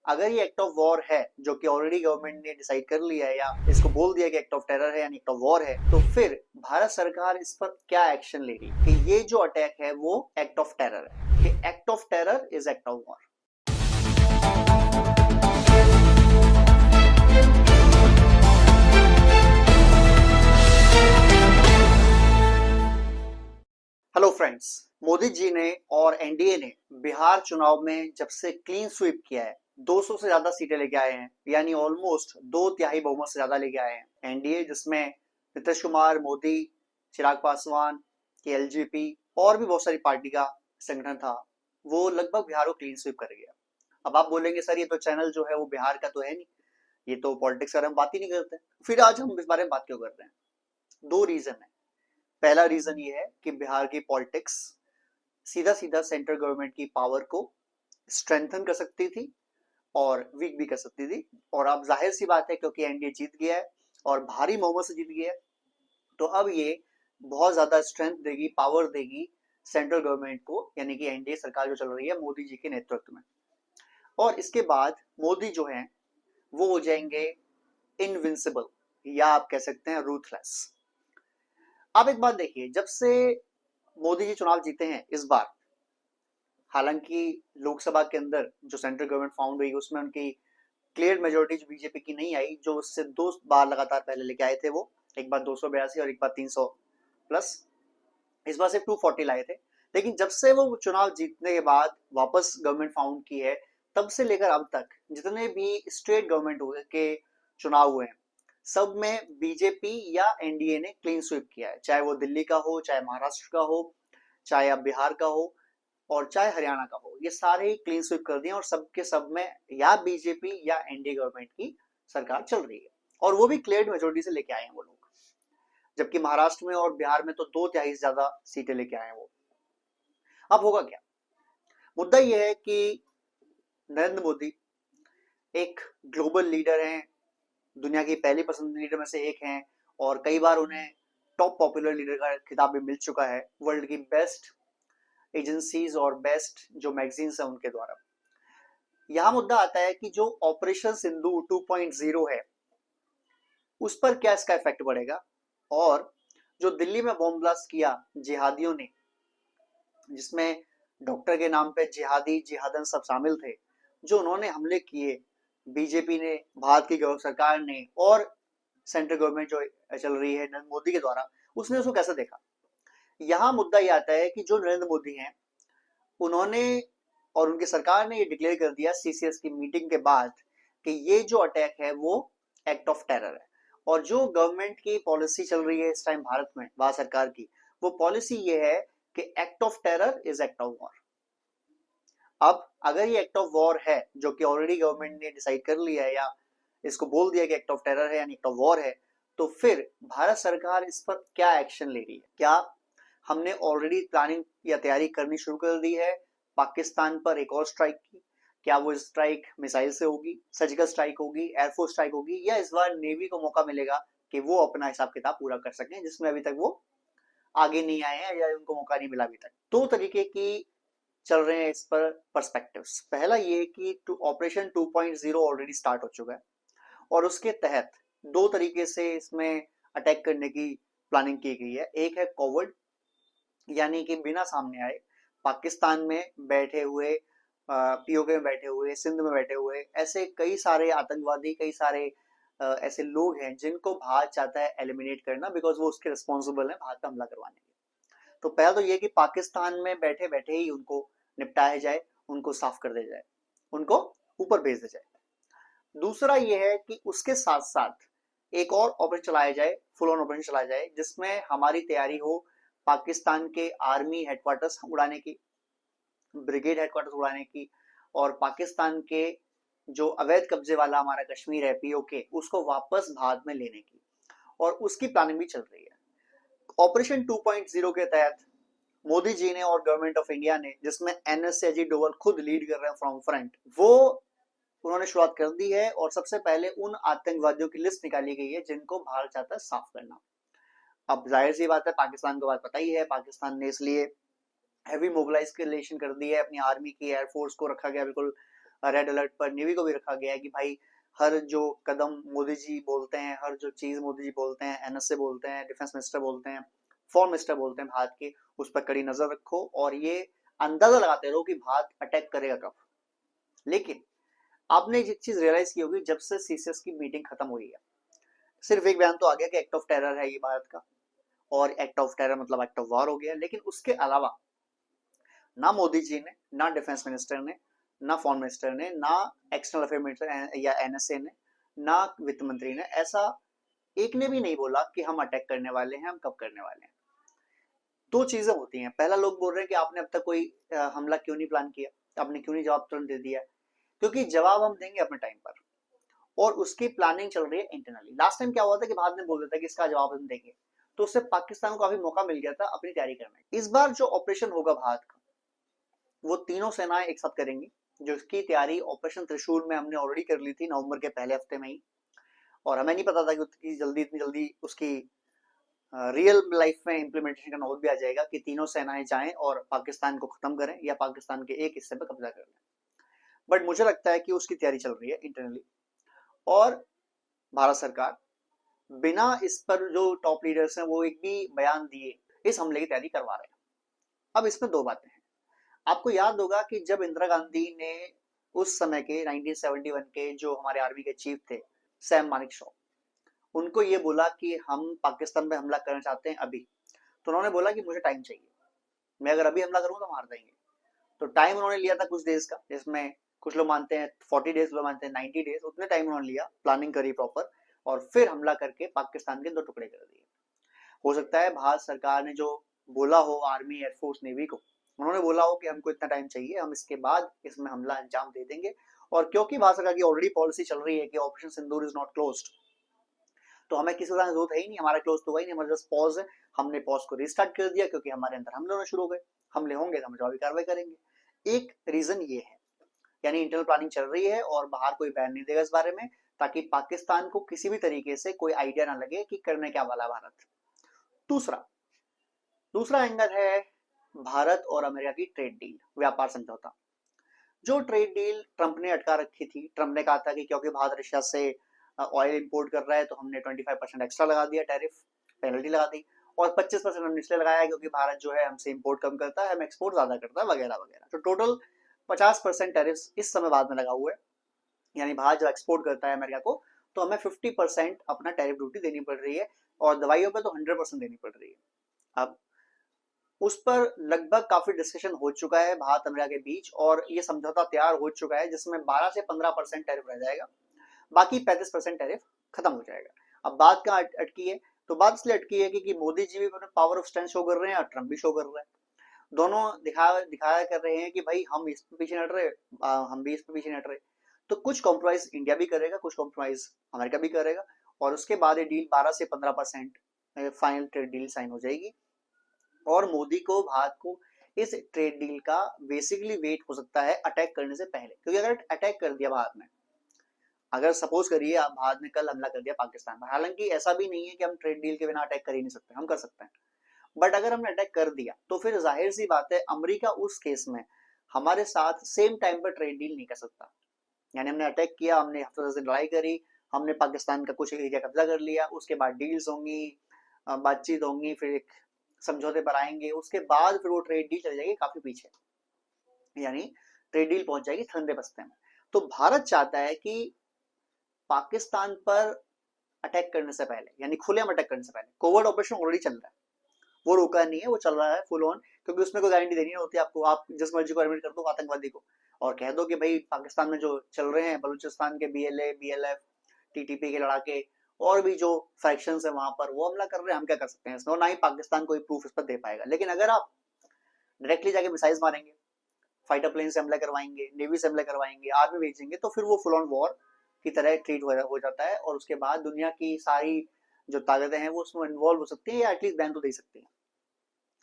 अगर ये act of war है, जो कि ऑलरेडी गवर्नमेंट ने डिसाइड कर लिया है या इसको बोल दिया कि एक्ट ऑफ टेरर है यानी एक्ट ऑफ वॉर है, तो फिर भारत सरकार इस पर क्या एक्शन ले रही कि ये जो अटैक है वो एक्ट ऑफ टेरर है, कि act of terror is act of war. Hello friends, Modi ji ने और एनडीए ने बिहार चुनाव में जब से क्लीन स्वीप किया है, 200 से ज्यादा सीटें लेके आए हैं, यानी ऑलमोस्ट 2/3 बहुमत से ज्यादा लेके आए हैं। एनडीए जिसमें नीतीश कुमार, मोदी, चिराग पासवान की एलजेपी और भी बहुत सारी पार्टी का संगठन था, वो लगभग बिहार को क्लीन स्वीप कर गया। अब आप बोलेंगे सर ये तो चैनल जो है वो बिहार का तो है नहीं, ये तो पॉलिटिक्स का हम बात ही नहीं करते, फिर आज हम इस बारे में बात क्यों कर रहे हैं? दो रीजन है। पहला रीजन ये है कि बिहार की पॉलिटिक्स सीधा सीधा सेंट्रल गवर्नमेंट की पावर को स्ट्रेंथन कर सकती थी और वीक भी कर सकती थी, और अब जाहिर सी बात है क्योंकि एनडीए जीत गया है और भारी बहुमत से जीत गया है, तो अब ये बहुत ज्यादा स्ट्रेंथ देगी, पावर देगी सेंट्रल गवर्नमेंट को, यानी कि एनडीए सरकार जो चल रही है मोदी जी के नेतृत्व में। और इसके बाद मोदी जो है वो हो जाएंगे इनविंसिबल, या आप कह सकते हैं रूथलेस। आप एक बात देखिए, जब से मोदी जी चुनाव जीते हैं इस बार, हालांकि लोकसभा के अंदर जो सेंट्रल गवर्नमेंट फाउंड हुई उसमें उनकी क्लियर मेजोरिटी जो बीजेपी की नहीं आई, जो उससे 2 बार लगातार पहले लेके आए थे, वो एक बार 282 और एक बार 300 प्लस, इस बार सिर्फ 240 लाए थे। लेकिन जब से वो चुनाव जीतने के बाद वापस गवर्नमेंट फाउंड की है, तब से लेकर अब तक जितने भी स्टेट गवर्नमेंट के चुनाव हुए हैं, सब में बीजेपी या एनडीए ने क्लीन स्वीप किया है, चाहे वो दिल्ली का हो, चाहे महाराष्ट्र का हो, चाहे अब बिहार का हो, और चाहे हरियाणा का हो, ये सारे ही क्लीन स्वीप कर दिए और सबके सब में या बीजेपी या एनडीए गवर्नमेंट की सरकार चल रही है, और वो भी क्लियर मेजोरिटी से लेके आए हैं वो लोग। जबकि महाराष्ट्र में और बिहार में तो 2/3 से ज्यादा सीटें लेके आए हैं वो। अब होगा क्या? मुद्दा यह है कि नरेंद्र मोदी एक ग्लोबल लीडर हैं, दुनिया की पहली पसंद लीडर में से एक हैं, और कई बार उन्हें टॉप पॉपुलर लीडर का खिताब भी मिल चुका है वर्ल्ड की बेस्ट एजेंसीज और बेस्ट जो मैगजीन्स है उनके द्वारा। यहां मुद्दा आता है कि जो ऑपरेशन सिंधु 2.0 है उस पर क्या इसका इफेक्ट पड़ेगा, और जो दिल्ली में बॉम्ब ब्लास्ट किया जिहादियों ने, जिसमें डॉक्टर के नाम पे जिहादी जिहादन सब शामिल थे, जो उन्होंने हमले किए, बीजेपी ने, भारत की सरकार ने और सेंट्रल गवर्नमेंट जो चल रही है नरेंद्र मोदी के द्वारा, उसने उसको कैसे देखा? यहाँ मुद्दा ये आता है कि जो नरेंद्र मोदी हैं उन्होंने और उनकी सरकार ने ये डिक्लेयर कर दिया सीसीएस की मीटिंग के बाद कि ये जो अटैक है वो एक्ट ऑफ टेरर है, और जो गवर्नमेंट की पॉलिसी चल रही है इस टाइम भारत में, भारत सरकार की, वो पॉलिसी ये है कि act of terror is act of war. अब अगर ये एक्ट ऑफ वॉर है, जो कि ऑलरेडी गवर्नमेंट ने डिसाइड कर लिया है या इसको बोल दिया कि एक्ट ऑफ टेरर है यानी एक्ट ऑफ वॉर है, तो फिर भारत सरकार इस पर क्या एक्शन ले रही है? क्या हमने ऑलरेडी प्लानिंग या तैयारी करनी शुरू कर दी है पाकिस्तान पर एक और स्ट्राइक की? क्या वो स्ट्राइक मिसाइल से होगी, सर्जिकल स्ट्राइक होगी, एयरफोर्स स्ट्राइक होगी, या इस बार नेवी को मौका मिलेगा कि वो अपना हिसाब किताब पूरा कर सकें, जिसमें अभी तक वो आगे नहीं आए हैं या उनको मौका नहीं मिला अभी तक? दो तरीके की चल रहे हैं इस पर पर्सपेक्टिव्स। पहला ये कि ऑपरेशन 2.0 ऑलरेडी स्टार्ट हो चुका है और उसके तहत दो तरीके से इसमें अटैक करने की प्लानिंग की गई है। एक है कोवर्ड, यानी कि बिना सामने आए पाकिस्तान में बैठे हुए, पीओके में बैठे हुए, सिंध में बैठे हुए ऐसे कई सारे आतंकवादी, कई सारे ऐसे लोग हैं जिनको भारत चाहता है एलिमिनेट करना, बिकॉज वो उसके रिस्पॉन्सिबल है भारत पर हमला करवाने के। तो पहला तो ये कि पाकिस्तान में बैठे बैठे ही उनको निपटाया जाए, उनको साफ कर दिया जाए, उनको ऊपर भेज दिया जाए। दूसरा ये है कि उसके साथ साथ एक और ऑपरेशन चलाया जाए, फुल ऑन ऑपरेशन चलाया जाए, जिसमें हमारी तैयारी हो पाकिस्तान के आर्मी हेडक्वार्टर्स उड़ाने की, ब्रिगेड हेडक्वार्टर्स उड़ाने की, और पाकिस्तान के जो अवैध कब्जे वाला हमारा कश्मीर है पीओके, उसको वापस भारत में लेने की, और उसकी प्लानिंग भी चल रही है। ऑपरेशन 2.0 के तहत मोदी जी ने और गवर्नमेंट ऑफ इंडिया ने, जिसमें एनएस अजीत डोभाल खुद लीड कर रहे हैं फ्रॉम फ्रंट, वो उन्होंने शुरुआत कर दी है, और सबसे पहले उन आतंकवादियों की लिस्ट निकाली गई है जिनको भारत चाहता है साफ करना। अब जाहिर सी बात है, पाकिस्तान को बात पता ही है, पाकिस्तान ने इसलिए हैवी मोबिलाइजेशन कर दी है अपनी आर्मी की, एयरफोर्स को रखा गया बिल्कुल रेड अलर्ट पर नेवी को भी रखा गया है कि भाई हर जो कदम मोदी जी बोलते हैं, हर जो चीज मोदी जी बोलते हैं, एनएसए बोलते हैं, डिफेंस मिनिस्टर बोलते हैं, फॉरेन मिनिस्टर बोलते हैं भारत के, उस पर कड़ी नजर रखो और ये अंदाजा लगाते रहो कि भारत अटैक करेगा कब। लेकिन आपने एक चीज रियलाइज की होगी, जब से सीसीएस की मीटिंग खत्म हुई है, सिर्फ एक बयान तो आ गया कि एक्ट ऑफ टेरर है ये भारत का, और एक्ट ऑफ टेरर मतलब एक्ट ऑफ वॉर हो गया। लेकिन उसके अलावा ना मोदी जी ने, ना डिफेंस मिनिस्टर ने, ना फॉरेन मिनिस्टर ने, ना एक्सटर्नल अफेयर मिनिस्टर या एनएसए ने, ना वित्त मंत्री ने, ऐसा एक ने भी नहीं बोला कि हम अटैक करने वाले हैं, हम कब करने वाले हैं। दो चीजें होती हैं, पहला लोग बोल रहे हैं कि आपने अब तक कोई हमला क्यों नहीं प्लान किया, आपने क्यों नहीं जवाब तुरंत दे दिया। क्योंकि जवाब हम देंगे अपने टाइम पर, और उसकी प्लानिंग चल रही है इंटरनली। लास्ट टाइम क्या हुआ था कि भारत ने बोल दिया था कि इसका जवाब हम देंगे, तो उससे पाकिस्तान को काफी मौका मिल गया था अपनी तैयारी करने। इस बार जो ऑपरेशन होगा भारत का, वो तीनों सेनाएं एक साथ करेंगी, जो इसकी तैयारी ऑपरेशन त्रिशूल में हमने ऑलरेडी कर ली थी नवंबर के पहले हफ्ते में ही। और हमें नहीं पता था कि इतनी जल्दी उसकी रियल लाइफ में इंप्लीमेंटेशन का नौबत भी आ जाएगा कि तीनों सेनाएं जाएं और पाकिस्तान को खत्म करें या पाकिस्तान के एक हिस्से पर कब्जा कर लें। बट मुझे लगता है कि उसकी तैयारी चल रही है इंटरनली, और भारत सरकार बिना इस पर जो टॉप लीडर्स हैं वो एक भी बयान दिए इस हमले की तैयारी करवा रहे हैं। अब इसमें दो बातें हैं। आपको याद होगा कि जब इंदिरा गांधी ने उस समय के 1971 के जो हमारे आर्मी के चीफ थे सैम मानेकशॉ, उनको ये बोला कि हम पाकिस्तान पे हमला करना चाहते हैं अभी, तो उन्होंने बोला कि मुझे टाइम चाहिए, मैं अगर अभी हमला करूँ तो मार देंगे। तो टाइम उन्होंने लिया था कुछ डेज का, जिसमें कुछ लोग मानते हैं 40 डेज, लोग मानते हैं 90 डेज, उतने टाइम उन्होंने लिया, प्लानिंग करी प्रॉपर, और फिर हमला करके पाकिस्तान के दो टुकड़े कर दिए। हो सकता है भारत सरकार ने जो बोला हो आर्मी, एयरफोर्स, नेवी को, उन्होंने बोला हो कि हमको इतना टाइम चाहिए, हम इसके बाद इसमें हमला अंजाम दे देंगे। और क्योंकि भारत सरकार की ऑलरेडी पॉलिसी चल रही है कि operation Sindoor is not closed, तो हमें किसी तरह की जरूरत है ही नहीं, हमारा क्लोज तो हुआ ही नहीं, हमारा जस्ट पॉज है। हमने पॉज को रिस्टार्ट कर दिया क्योंकि हमारे अंदर हमले होना शुरू हो गए, हमले होंगे तो हम जवाबी कार्रवाई करेंगे। एक रीजन ये है, यानी इंटरनल प्लानिंग चल रही है और बाहर कोई बयान नहीं देगा इस बारे में, ताकि पाकिस्तान को किसी भी तरीके से कोई आइडिया ना लगे कि करने क्या वाला भारत। दूसरा दूसरा एंगल है भारत और अमेरिका की ट्रेड डील, व्यापार समझौता। जो ट्रेड डील ट्रंप ने अटका रखी थी, ट्रंप ने कहा था कि क्योंकि भारत रशिया से ऑयल इंपोर्ट कर रहा है तो हमने 25% एक्स्ट्रा लगा दिया, टैरिफ पेनल्टी लगा दी, और 25% हमने इसलिए लगाया क्योंकि भारत जो है हमसे इंपोर्ट कम करता है, हम एक्सपोर्ट ज्यादा करता है, वगैरह वगैरह। तो टोटल 50% टैरिफ इस समय बाद में लगा हुआ है, यानी भारत जब एक्सपोर्ट करता है अमेरिका को, तो हमें 50% अपना टैरिफ ड्यूटी देनी पड़ रही है, और दवाइयों पे तो 100% देनी पड़ रही है। अब उस पर लगभग काफी डिस्कशन हो चुका है भारत अमेरिका के बीच, और ये समझौता तैयार हो चुका है जिसमें 12 से 15% टैरिफ रह जाएगा, बाकी 35% टैरिफ खत्म हो जाएगा। अब बात कहाँ अटकी है, तो बात इसलिए अटकी है कि मोदी जी भी अपने पावर ऑफ स्ट्रेंथ शो कर रहे हैं और ट्रंप भी शो कर रहा है। दोनों दिखाया कर रहे हैं कि भाई हम इस पे पीछे हट रहे, हम भी इस पे पीछे हट रहे। तो कुछ कॉम्प्रोमाइज इंडिया भी करेगा, कुछ कॉम्प्रोमाइज अमेरिका भी करेगा, और उसके बाद ये डील 12 से 15% फाइनल ट्रेड डील साइन हो जाएगी। और मोदी को, भारत को इस ट्रेड डील का बेसिकली वेट हो सकता है अटैक करने से पहले, क्योंकि अगर अटैक कर दिया भारत ने, अगर सपोज करिए आप भारत ने कल हमला कर दिया पाकिस्तान पर, हालांकि ऐसा भी नहीं है कि हम ट्रेड डील के बिना अटैक कर ही नहीं सकते, हम कर सकते हैं, बट अगर हमने अटैक कर दिया तो फिर जाहिर सी बात है अमेरिका उस केस में हमारे साथ सेम टाइम पर ट्रेड डील नहीं कर सकता। यानी हमने अटैक किया, हमने हफ्ते 10 दिन लड़ाई करी, हमने पाकिस्तान का कुछ एरिया कब्जा कर लिया, उसके बाद डील्स होंगी, बातचीत होंगी, फिर एक समझौते पर आएंगे, उसके बाद फिर वो ट्रेड डील चली जाएगी काफी पीछे, यानी ट्रेड डील पहुंच जाएगी ठंडे बस्ते में। तो भारत चाहता है कि पाकिस्तान पर अटैक करने से पहले, यानी खुलेआम अटैक करने से पहले, कोवर्ट ऑपरेशन ऑलरेडी चल रहा है, वो रोका नहीं है, वो चल रहा है फुल ऑन, क्योंकि उसमें कोई गारंटी देनी नहीं होती आपको, आप जिस मर्जी को एडमिट कर दो आतंकवादी को, और कह दो कि भाई पाकिस्तान में जो चल रहे हैं बलूचिस्तान के बीएलए, बीएलएफ, टीटीपी के लड़ाके, और भी जो फैक्शंस है वहां पर, वो हमला कर रहे हैं, हम क्या कर सकते हैं इसमें, और ना ही पाकिस्तान कोई प्रूफ इस पर दे पाएगा। लेकिन अगर आप डायरेक्टली जाके मिसाइल्स मारेंगे, फाइटर प्लेन से हमला करवाएंगे, नेवी से हमला करवाएंगे, आर्मी भेजेंगे, तो फिर वो फुल ऑन वॉर की तरह ट्रीट हो जाता है, और उसके बाद दुनिया की सारी जो ताकतें हैं वो उसमें इन्वॉल्व हो सकती है, या एटलीस्ट बैन तो दे सकती है।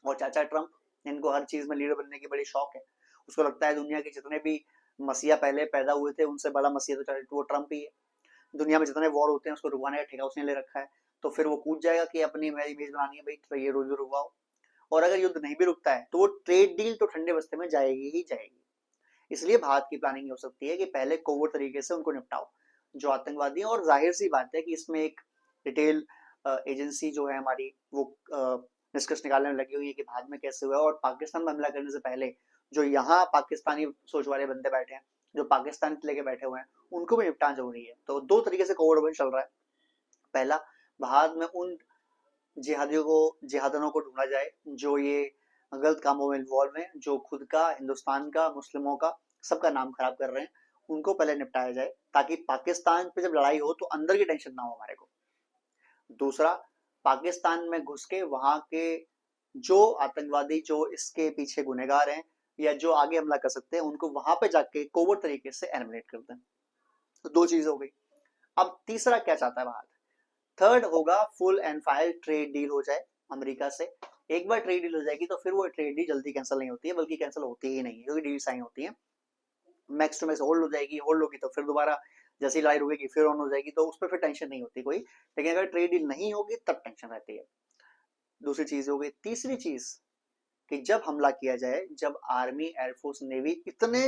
और चाचा ट्रंप, जिनको हर चीज में लीडर बनने की बड़ी शौक है, उसको लगता है दुनिया के जितने भी मसीहा पहले पैदा हुए थे उनसे बड़ा मसीहा तो वो ट्रंप ही है। दुनिया में जितने वॉर होते हैं उसको रुकवाने का ठेका उसने ले रखा है, तो फिर वो कूद जाएगा कि अपनी इमेज बनानी है भाई, तो ये रोज रुकवाओ। और अगर युद्ध नहीं भी रुकता है तो वो ट्रेड डील तो ठंडे बस्ते में जाएगी ही जाएगी। इसलिए भारत की प्लानिंग हो सकती है कि पहले कोवर्ट तरीके से उनको निपटाओ जो आतंकवादी हैं, और जाहिर सी बात है कि इसमें एक डिटेल एजेंसी जो है हमारी वो निष्कर्ष निकालने में लगी हुई है कि भारत में कैसे हुआ, और पाकिस्तान में हमला करने से पहले जो यहाँ पाकिस्तानी सोच वाले बंदे बैठे हैं, जो पाकिस्तान लेके बैठे हुए हैं, उनको भी निपटाना जरूरी है। तो दो तरीके से कोवर्ट ऑपरेशन चल रहा है। पहला, भारत में उन जिहादियों को ढूंढा जाए जो ये गलत कामों में इन्वॉल्व हैं, जो खुद का, हिंदुस्तान का, मुस्लिमों का, सबका नाम खराब कर रहे हैं, उनको पहले निपटाया जाए ताकि पाकिस्तान पे जब लड़ाई हो तो अंदर की टेंशन ना हो हमारे को। दूसरा, पाकिस्तान में घुस के वहां के जो आतंकवादी जो इसके पीछे गुनहगार हैं या जो आगे हमला कर सकते हैं, उनको वहां पे जाके कोवर्ट तरीके से एलिमिनेट करते हैं। तो दो चीज हो गई। अब तीसरा क्या चाहता है भारत? थर्ड होगा full and final trade deal हो जाए अमेरिका से। एक बार ट्रेड डील हो जाएगी तो फिर वो ट्रेड डील जल्दी कैंसिल नहीं होती है, बल्कि कैंसिल होती ही नहीं है, क्योंकि डील साइन होती है। मैक्स टू मैक्स होल्ड हो जाएगी, होल्ड होगी तो फिर दोबारा जैसी लड़ाई रुकेगी फिर ऑन हो जाएगी, तो उस पर फिर टेंशन नहीं होती कोई। लेकिन अगर ट्रेड डील नहीं होगी तब टेंशन रहती है। दूसरी चीज हो गई। तीसरी चीज कि जब हमला किया जाए, जब आर्मी, एयरफोर्स, नेवी इतने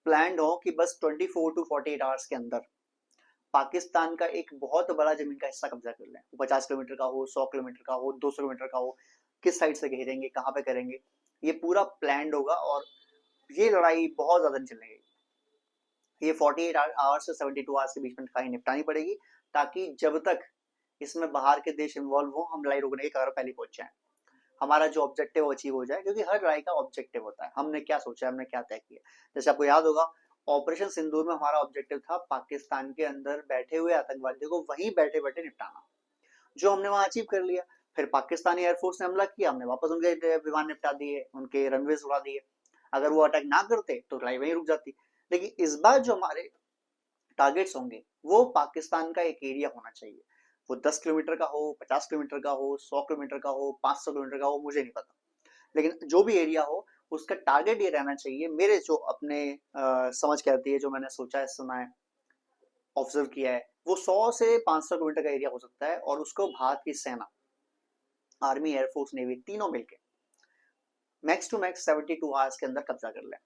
प्लान्ड हो कि बस 24 टू 48 आवर्स के अंदर पाकिस्तान का एक बहुत बड़ा जमीन का हिस्सा कब्जा कर लें, 50 किलोमीटर का हो, 100 किलोमीटर का हो, 200 किलोमीटर का हो, किस साइड से घेरेंगे, कहाँ पे करेंगे, ये पूरा प्लान्ड होगा। और ये लड़ाई बहुत ज्यादा नहीं चलेगी, ये 48 आवर्स से 72 आवर्स के बीच में लड़ाई निपटानी पड़ेगी, ताकि जब तक इसमें बाहर के देश इन्वॉल्व हो, हम लड़ाई रोकने की कगार पहले पहुंच जाए, हमारा जो ऑब्जेक्टिव वो अचीव हो जाए। क्योंकि हर लड़ाई का ऑब्जेक्टिव होता है, हमने क्या सोचा है, हमने क्या तय किया। जैसे आपको याद होगा, ऑपरेशन सिंदूर में हमारा ऑब्जेक्टिव था पाकिस्तान के अंदर बैठे हुए आतंकवादियों को वहीं बैठे बैठे निपटाना, जो हमने वहां अचीव कर लिया। फिर पाकिस्तानी एयरफोर्स ने हमला किया, हमने वापस उनके विमान निपटा दिए, उनके रनवेज उड़ा दिए। अगर वो अटैक ना करते तो लड़ाई वहीं रुक जाती। लेकिन इस बार जो हमारे टारगेट्स होंगे वो पाकिस्तान का एक एरिया होना चाहिए। वो 10 किलोमीटर का हो, 50 किलोमीटर का हो, 100 किलोमीटर का हो, 500 किलोमीटर का हो, मुझे नहीं पता। लेकिन जो भी एरिया हो, उसका टारगेट ये रहना चाहिए, मेरे जो अपने समझ के आती है, जो मैंने सोचा है, सुना है, ऑब्जर्व किया है, वो 100 से 500 किलोमीटर का एरिया हो सकता है। और उसको भारत की सेना, आर्मी, एयरफोर्स, नेवी तीनों मिलके मैक्स टू मैक्स 72 आवर्स के अंदर कब्जा कर लें।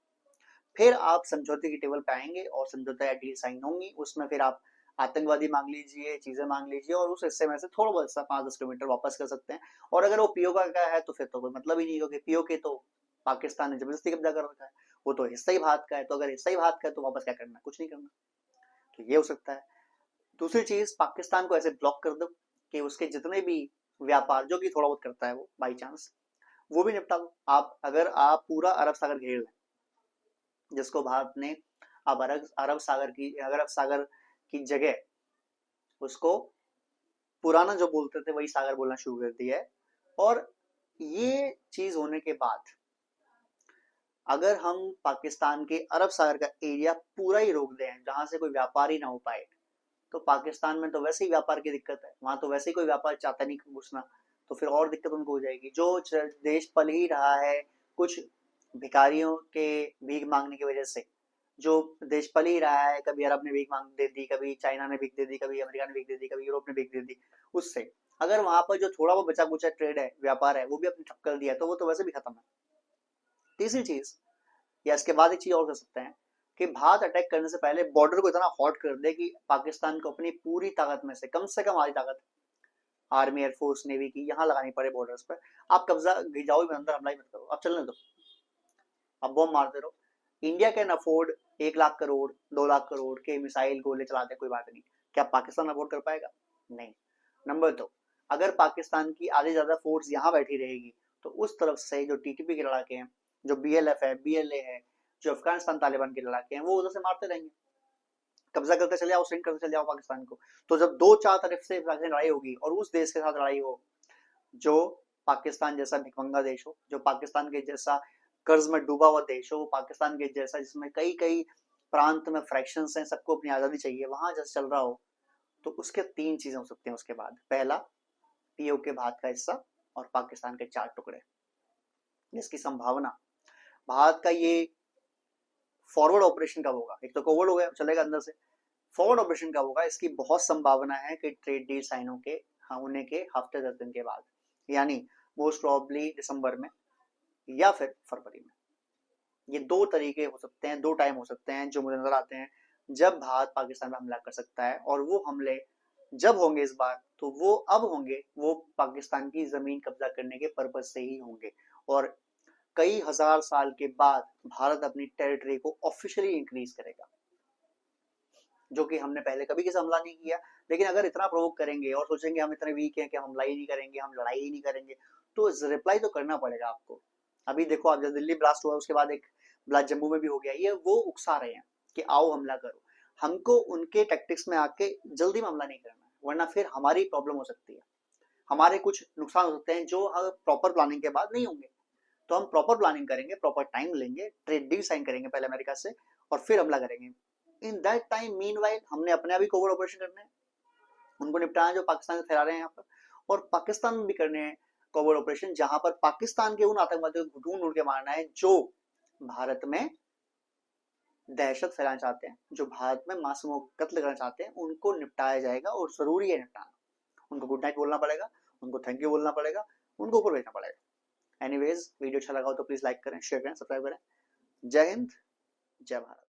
फिर आप समझौते की टेबल पे आएंगे और समझौता डील साइन होंगी। उसमें फिर आप आतंकवादी मांग लीजिए, चीजें मांग लीजिए, और उस हिस्से में से थोड़ा बहुत हिस्सा 5-10 किलोमीटर वापस कर सकते हैं। और अगर वो पीओके का है तो फिर तो कोई मतलब ही नहीं, क्योंकि पीओके तो पाकिस्तान ने जबरदस्ती कब्जा कर रखा है, वो तो हिस्सा ही भारत का है। तो अगर हिस्सा ही भारत का है तो वापस क्या करना है? कुछ नहीं करना। तो ये हो सकता है। दूसरी चीज, पाकिस्तान को ऐसे ब्लॉक कर दो कि उसके जितने भी व्यापार, जो कि थोड़ा बहुत करता है वो बाई चांस, वो भी निपटा दो। आप अगर आप पूरा अरब सागर घेर लें, जिसको भारत ने अब अरब सागर की जगह उसको पुराना जो बोलते थे वही सागर बोलना शुरू कर दिया है। और ये चीज होने के बाद अगर हम पाकिस्तान के अरब सागर का एरिया पूरा ही रोक दें, जहां से कोई व्यापार ही ना हो पाए, तो पाकिस्तान में तो वैसे ही व्यापार की दिक्कत है, वहां तो वैसे ही कोई व्यापार चाहता नहीं घुसना, तो फिर और दिक्कत उनको हो जाएगी। जो देश पल ही रहा है कुछ भिखारियों के भीख मांगने की वजह से, जो देश पल ही रहा है, कभी अरब ने भीख मांग दे दी, कभी चाइना ने भीख दे दी, कभी अमेरिका ने भीख दे दी, कभी यूरोप ने भीख दे दी, उससे अगर वहां पर जो थोड़ा वो बचा कुचा ट्रेड है, व्यापार है, वो भी अपने ठप कर दिया, तो वो तो वैसे भी खत्म है। तीसरी चीज, या इसके बाद एक चीज और कर सकते हैं कि भारत अटैक करने से पहले बॉर्डर को इतना हॉट कर दे कि पाकिस्तान को अपनी पूरी ताकत में से कम आधी ताकत आर्मी, एयरफोर्स, नेवी की यहाँ लगानी पड़े बॉर्डर्स पर। आप कब्जा जाओ भी अंदर, हमला ही मत करो, आप चलने दो, अब बॉम्ब मारते रहो। India can afford 1 lakh crore, 2 lakh crore के मिसाइल गोले चलाते, कोई बात नहीं। क्या पाकिस्तान अफोर्ड कर पाएगा? नहीं। नंबर 2, अगर पाकिस्तान की आधी ज्यादा फोर्स यहाँ बैठी रहेगी, तो उस तरफ से जो टीटीपी के लड़ाके हैं, जो बीएलएफ है, बीएलए है, जो अफगानिस्तान तालिबान के लड़ाके हैं, वो उधर से मारते रहेंगे, कब्जा करते चले जाओ, स्ट्रेन करते चले जाओ पाकिस्तान को। तो जब दो चार तरफ से लड़ाई होगी और उस देश के साथ लड़ाई हो जो पाकिस्तान जैसा भिखमंगा देश हो, जो पाकिस्तान के जैसा कर्ज में डूबा हुआ देश हो, वो पाकिस्तान के जैसा जिसमें कई कई प्रांत में फ्रैक्शंस हैं, सबको अपनी आजादी चाहिए, वहां जैसे चल रहा हो, तो उसके तीन चीजें हो सकती हैं उसके बाद। पहला, पीओके भारत का हिस्सा और पाकिस्तान के 4 टुकड़े, जिसकी संभावना भारत का ये फॉरवर्ड ऑपरेशन कब होगा, एक तो कोवर्ड हो गया चलेगा अंदर से, फॉरवर्ड ऑपरेशन कब होगा, इसकी बहुत संभावना है कि ट्रेड डील साइन होने के हफ्ते 10 दिन के बाद, यानी मोस्ट प्रॉब्ली दिसंबर में या फिर फरवरी में। ये दो तरीके हो सकते हैं, दो टाइम हो सकते हैं जो मुझे नजर आते हैं जब भारत पाकिस्तान पर हमला कर सकता है, और वो हमले जब होंगे इस बार तो वो अब होंगे, वो पाकिस्तान की जमीन कब्जा करने के पर्पज से ही होंगे, और कई हजार साल के बाद भारत अपनी टेरिटरी को ऑफिशियली इंक्रीज करेगा, जो कि हमने पहले कभी किसी हमला नहीं किया। लेकिन अगर इतना प्रोवोक करेंगे और सोचेंगे हम इतने वीक हैं कि हम हमला ही नहीं करेंगे, हम लड़ाई ही नहीं करेंगे, तो रिप्लाई तो करना पड़ेगा आपको। अभी देखो, आप जब दिल्ली ब्लास्ट हुआ उसके बाद एक ब्लास्ट जम्मू में भी हो गया, ये वो उकसा रहे हैं कि आओ हमला करो। हमको उनके टैक्टिक्स में आके जल्दी में हमला नहीं करना है, वरना फिर हमारी प्रॉब्लम हो सकती है, हमारे कुछ नुकसान हो सकते हैं जो प्रॉपर प्लानिंग के बाद नहीं होंगे। तो हम प्रॉपर प्लानिंग करेंगे, प्रॉपर टाइम लेंगे, ट्रेड डील साइन करेंगे पहले अमेरिका से, और फिर हमला करेंगे। इन दैट टाइम मीनवाइल हमने अपने आप ही कोवर ऑपरेशन करने हैं, उनको निपटाना जो पाकिस्तान से फैला रहे हैं यहाँ पर, और पाकिस्तान में भी करने हैं कोवर ऑपरेशन, जहां पर पाकिस्तान के उन आतंकवादियों को ढूंढ ढूंढ के मारना है जो भारत में दहशत फैलाना चाहते हैं, जो भारत में मासूमों को कत्ल करना चाहते हैं, उनको निपटाया जाएगा, और जरूरी है निपटाना। उनको गुड नाइट बोलना पड़ेगा, उनको थैंक यू बोलना पड़ेगा, उनको ऊपर भेजना पड़ेगा। एनीवेज, वीडियो अच्छा लगा हो तो प्लीज लाइक करें, शेयर करें, सब्सक्राइब करें। जय हिंद, जय भारत।